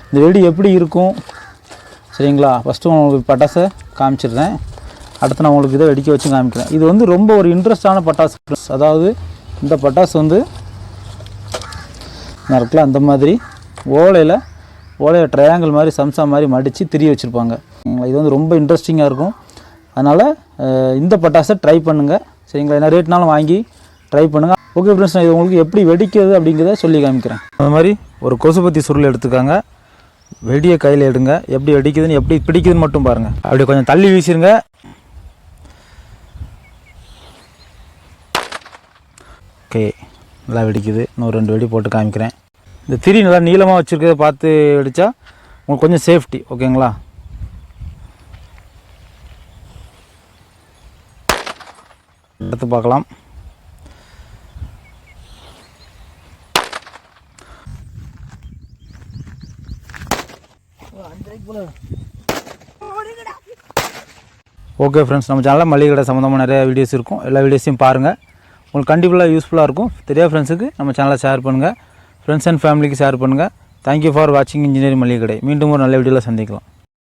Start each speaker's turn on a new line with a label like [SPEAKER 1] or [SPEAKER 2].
[SPEAKER 1] இந்த வெடி எப்படி இருக்கும் சரிங்களா. ஃபஸ்ட்டு உங்களுக்கு பட்டாசை காமிச்சிடுறேன், அடுத்து நான் உங்களுக்கு இதை வெடிக்க வச்சு காமிக்கிறேன். இது வந்து ரொம்ப ஒரு இன்ட்ரெஸ்டான பட்டாசு. அதாவது இந்த பட்டாசு வந்து இருக்குல்ல அந்த மாதிரி ஓலையில் ட்ரையாங்கிள் மாதிரி சம்சா மாதிரி மடித்து திரிய வச்சுருப்பாங்க. இது வந்து ரொம்ப இன்ட்ரெஸ்டிங்காக இருக்கும். அதனால் இந்த பட்டாசை ட்ரை பண்ணுங்கள் சரிங்களா. என்ன ரேட்னாலும் வாங்கி ட்ரை பண்ணுங்கள். ஓகே ஃப்ரெண்ட்ஸ், நான் இது உங்களுக்கு எப்படி வெடிக்கிறது அப்படிங்கிறத சொல்லி காமிக்கிறேன். அந்த மாதிரி ஒரு கொசுபத்தி சுருள் எடுத்துக்காங்க, வெடியை கையில் எடுங்க, எப்படி வெடிக்குதுன்னு எப்படி பிடிக்குதுன்னு மட்டும் பாருங்கள். அப்படி கொஞ்சம் தள்ளி வீசிடுங்க. ஓகே, நல்லா வெடிக்குது. இன்னும் 2 வெடி போட்டு காமிக்கிறேன். இந்த திரி நல்லா நீளமாக வச்சுருக்கிறத பார்த்து வெடித்தா உங்களுக்கு கொஞ்சம் சேஃப்டி. ஓகேங்களா. எடுத்து பார்க்கலாம். ஓகே ஃப்ரெண்ட்ஸ், நம்ம சேனலில் மளிகை கடை சம்மந்தமாக நிறைய வீடியோஸ் இருக்கும். எல்லா வீடியோஸையும் பாருங்கள், உங்களுக்கு கண்டிப்பாக யூஸ்ஃபுல்லாக இருக்கும். தெரியாத ஃப்ரெண்ட்ஸுக்கு நம்ம சேனலை ஷேர் பண்ணுங்கள், ஃப்ரெண்ட்ஸ் அண்ட் ஃபேமிலிக்கு ஷேர் பண்ணுங்கள். தேங்க்யூ ஃபார் வாட்சிங் இன்ஜினியரிங் மளிகை கடை. மீண்டும் ஒரு நல்ல வீடியோவில் சந்திக்கலாம்.